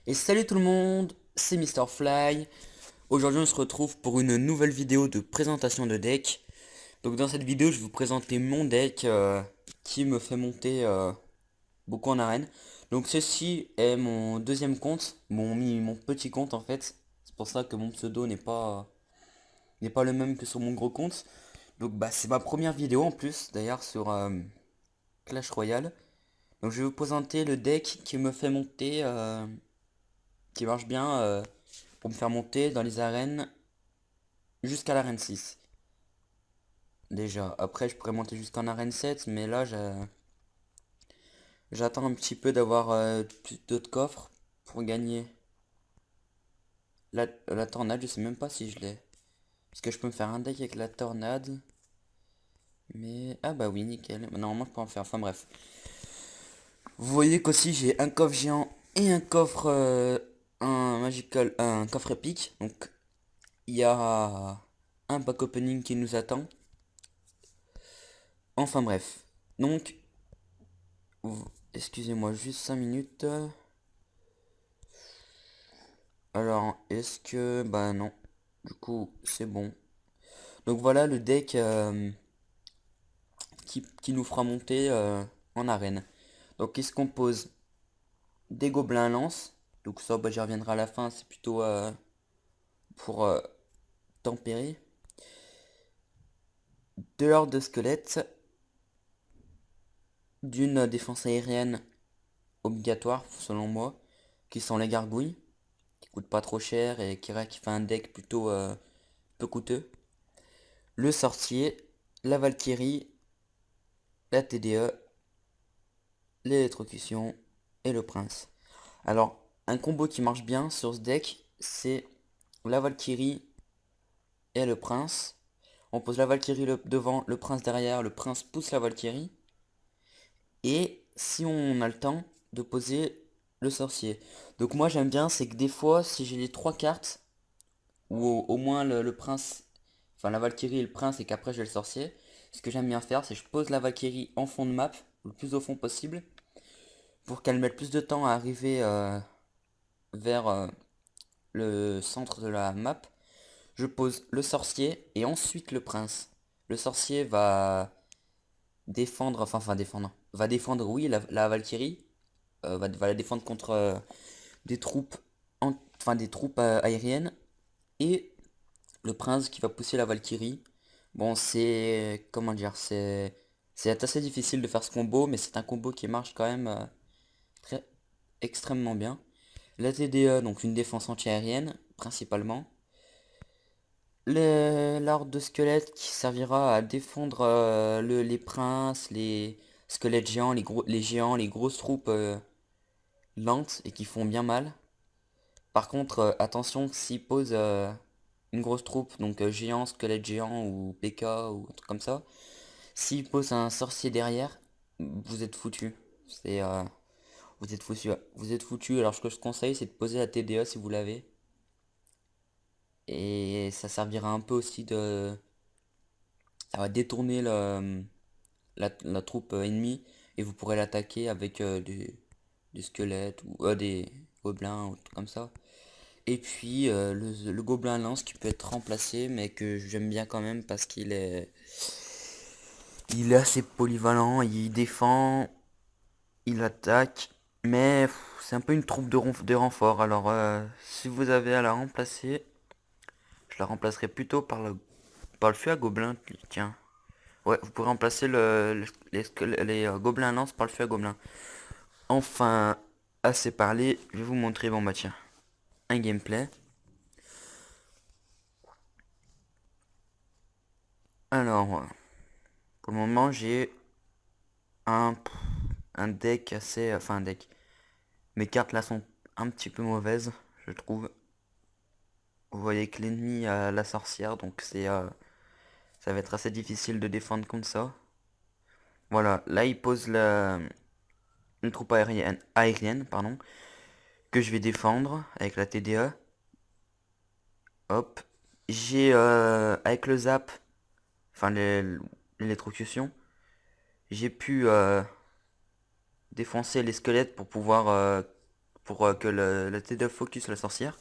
Et salut tout le monde, c'est Mister Fly. Aujourd'hui on se retrouve pour une nouvelle vidéo de présentation de deck. Donc dans cette vidéo je vais vous présenter mon deck qui me fait monter beaucoup en arène. Donc ceci est mon deuxième compte, mon petit compte en fait. C'est pour ça que mon pseudo n'est pas le même que sur mon gros compte. Donc bah c'est ma première vidéo en plus d'ailleurs sur Clash Royale. Donc je vais vous présenter le deck qui me fait monter, qui marche bien pour me faire monter dans les arènes jusqu'à l'arène 6. Déjà, après je pourrais monter jusqu'en arène 7, mais là j'attends un petit peu d'avoir plus d'autres coffres pour gagner. La tornade, je sais même pas si je l'ai. Parce que je peux me faire un deck avec la tornade. Mais... Ah bah oui, nickel. Normalement je peux en faire. Enfin bref. Vous voyez qu'aussi j'ai un coffre géant et un coffre... un magical... un coffre épique. Donc il y a un pack opening qui nous attend. Enfin bref. Donc excusez-moi juste 5 minutes. Alors, est-ce que... Bah non. Du coup, c'est bon. Donc voilà le deck qui nous fera monter en arène. Donc il se compose des gobelins lance. Donc ça, bah, j'y reviendrai à la fin. C'est plutôt pour tempérer. De l'ordre de squelette. D'une défense aérienne obligatoire, selon moi. Qui sont les gargouilles. Qui coûtent pas trop cher et qui fait un deck plutôt peu coûteux. Le sorcier, la Valkyrie, la TDE, l'électrocution et le prince. Alors, un combo qui marche bien sur ce deck, c'est la Valkyrie et le prince. On pose la Valkyrie devant, le prince derrière, le prince pousse la Valkyrie. Et si on a le temps, de poser le sorcier. Donc moi j'aime bien, c'est que des fois, si j'ai les trois cartes, ou au moins le prince, enfin la Valkyrie et le prince, et qu'après j'ai le sorcier, ce que j'aime bien faire, c'est que je pose la Valkyrie en fond de map, le plus au fond possible, pour qu'elle mette plus de temps à arriver vers le centre de la map. Je pose le sorcier et ensuite le prince. Le sorcier va défendre, va défendre, oui, la Valkyrie, va la défendre contre des troupes, enfin des troupes aériennes, et le prince qui va pousser la Valkyrie. Bon, c'est, comment dire, c'est assez difficile de faire ce combo, mais c'est un combo qui marche quand même très, extrêmement bien. La TDE, donc une défense anti-aérienne, principalement. L'ordre de squelette qui servira à défendre les princes, les squelettes géants, les géants, les grosses troupes lentes et qui font bien mal. Par contre, attention s'ils posent une grosse troupe, donc géant, squelette géant ou PK ou un truc comme ça, s'ils posent un sorcier derrière, vous êtes foutu. C'est, vous êtes foutu. Vous êtes foutu. Alors ce que je conseille, c'est de poser la TDE si vous l'avez. Et ça servira un peu aussi de... Ça va détourner la troupe ennemie et vous pourrez l'attaquer avec des squelettes ou des gobelins ou tout comme ça. Et puis le gobelin lance qui peut être remplacé mais que j'aime bien quand même parce qu'il est assez polyvalent, il défend, il attaque, mais c'est un peu une troupe de renfort. Alors si vous avez à la remplacer, je la remplacerai plutôt par le feu à gobelin, tiens. Ouais, vous pourrez remplacer les gobelins lance par le feu à gobelin. Enfin, assez parlé, je vais vous montrer, bon bah tiens, un gameplay. Alors, pour le moment, j'ai un, un deck assez... Enfin, un deck. Mes cartes là sont un petit peu mauvaises, je trouve. Vous voyez que l'ennemi a la sorcière, donc ça va être assez difficile de défendre contre ça. Voilà, là il pose une troupe aérienne, pardon, que je vais défendre avec la TDE. Hop. J'ai, avec le zap, enfin l'électrocution, j'ai pu défoncer les squelettes pour pour que la tête de focus la sorcière.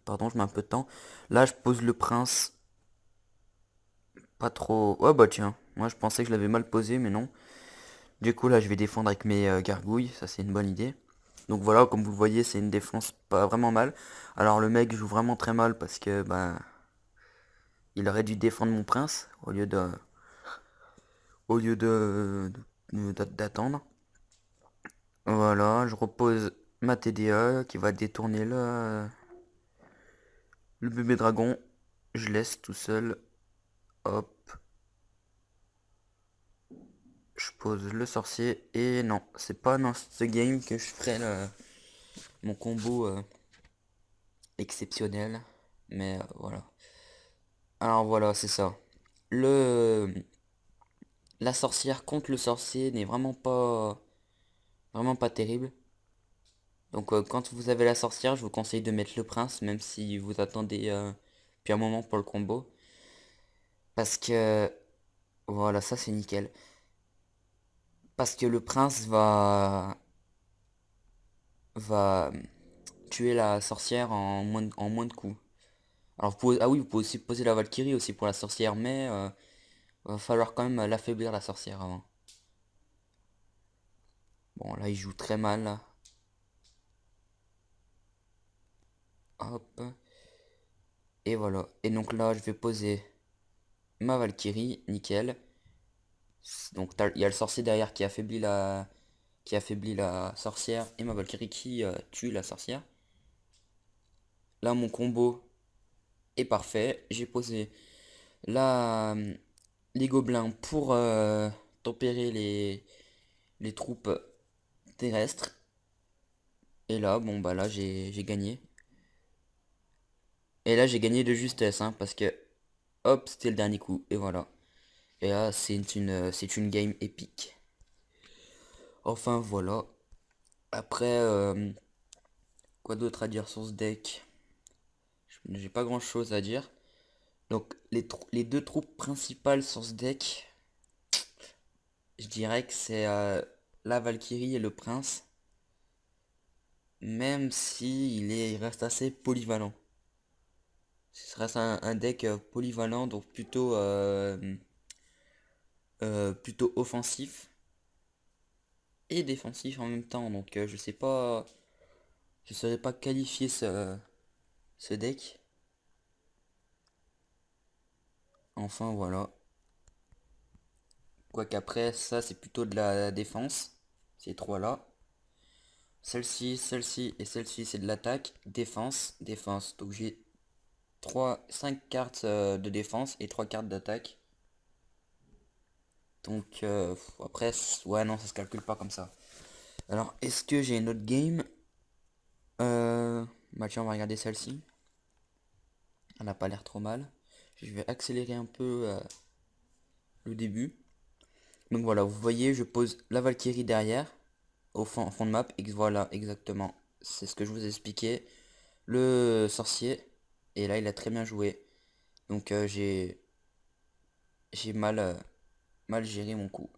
Pardon, je mets un peu de temps. Là, je pose le prince. Pas trop... Oh bah tiens, moi je pensais que je l'avais mal posé, mais non. Du coup, là, je vais défendre avec mes gargouilles. Ça, c'est une bonne idée. Donc voilà, comme vous le voyez, c'est une défense pas vraiment mal. Alors le mec joue vraiment très mal parce que bah il aurait dû défendre mon prince d'attendre. Voilà, je repose ma TDA qui va détourner le bébé dragon. Je laisse tout seul. Hop, je pose le sorcier et non, c'est pas dans ce game que je ferai mon combo exceptionnel. Mais voilà. Alors voilà, c'est ça. Le La sorcière contre le sorcier n'est vraiment pas terrible. Donc quand vous avez la sorcière, je vous conseille de mettre le prince, même si vous attendez puis un moment pour le combo. Parce que voilà, ça c'est nickel. Parce que le prince va tuer la sorcière en moins de coups. Alors ah oui, vous pouvez aussi poser la Valkyrie aussi pour la sorcière, mais va falloir quand même l'affaiblir la sorcière avant. Bon là il joue très mal là. Hop. Et voilà. Et donc là je vais poser ma Valkyrie, nickel. Donc il y a le sorcier derrière qui affaiblit la sorcière et ma Valkyrie qui tue la sorcière. Là mon combo est parfait. J'ai posé la, les gobelins pour tempérer les troupes terrestres. Et là, bon bah là j'ai gagné. Et là j'ai gagné de justesse, hein, parce que hop, c'était le dernier coup. Et voilà. Et là c'est une game épique. Enfin voilà. Après, quoi d'autre à dire sur ce deck? J'ai pas grand chose à dire. Donc les deux troupes principales sur ce deck, je dirais que c'est la Valkyrie et le Prince. Même si il reste assez polyvalent. Ce reste un deck polyvalent, donc plutôt offensif et défensif en même temps. Donc je sais pas, je saurais pas qualifier ce deck. Enfin voilà. Quoique après, ça c'est plutôt de la défense. Ces trois-là. Celle-ci, celle-ci et celle-ci c'est de l'attaque. Défense, défense. Donc j'ai 5 cartes de défense et 3 cartes d'attaque. Donc après, ouais non, ça se calcule pas comme ça. Alors, est-ce que j'ai une autre game? Bah tiens, on va regarder celle-ci. Elle n'a pas l'air trop mal. Je vais accélérer un peu le début. Donc voilà, vous voyez, je pose la Valkyrie derrière, en fond de map. Voilà, exactement. C'est ce que je vous ai expliqué. Le sorcier. Et là, il a très bien joué. Donc j'ai mal géré mon coup.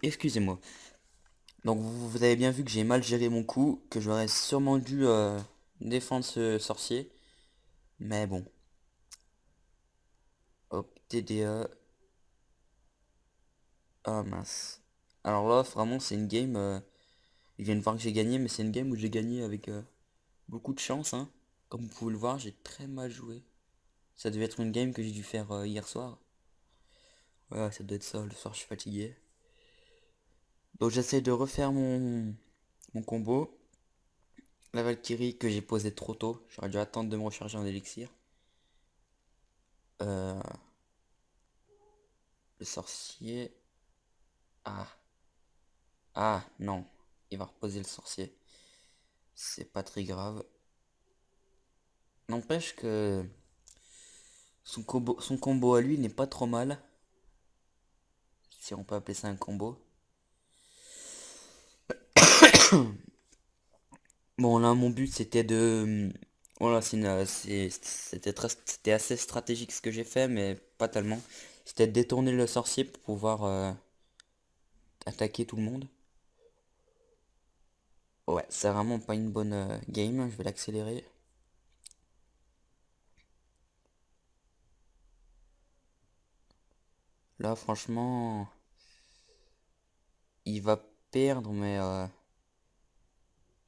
Excusez-moi. Donc vous avez bien vu que j'ai mal géré mon coup, que j'aurais sûrement dû défendre ce sorcier. Mais bon. Hop, TDA. Ah mince. Alors là, vraiment, c'est une game. Je viens de voir que j'ai gagné, mais c'est une game où j'ai gagné avec beaucoup de chance, hein. Comme vous pouvez le voir, j'ai très mal joué. Ça devait être une game que j'ai dû faire hier soir. Ouais, ça doit être ça. Le soir, je suis fatigué. Donc j'essaie de refaire mon combo. La Valkyrie que j'ai posée trop tôt. J'aurais dû attendre de me recharger en élixir. Euh, le sorcier. Ah. Ah, non. Il va reposer le sorcier. C'est pas très grave. N'empêche que son combo à lui n'est pas trop mal. Si on peut appeler ça un combo. Bon, là, mon but c'était de. Voilà, c'était assez stratégique ce que j'ai fait, mais pas tellement. C'était de détourner le sorcier pour pouvoir attaquer tout le monde. Ouais, c'est vraiment pas une bonne game. Je vais l'accélérer. Là, franchement, il va perdre, mais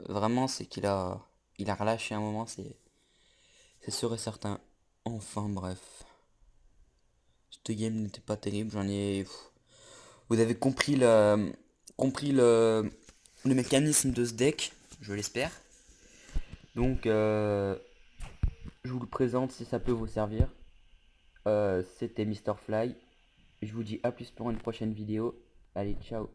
vraiment, c'est il a relâché un moment, c'est sûr et certain. Enfin, bref. Cette game n'était pas terrible, vous avez compris le mécanisme de ce deck, je l'espère. Donc, je vous le présente si ça peut vous servir. C'était Mr. Fly. Je vous dis à plus pour une prochaine vidéo. Allez, ciao.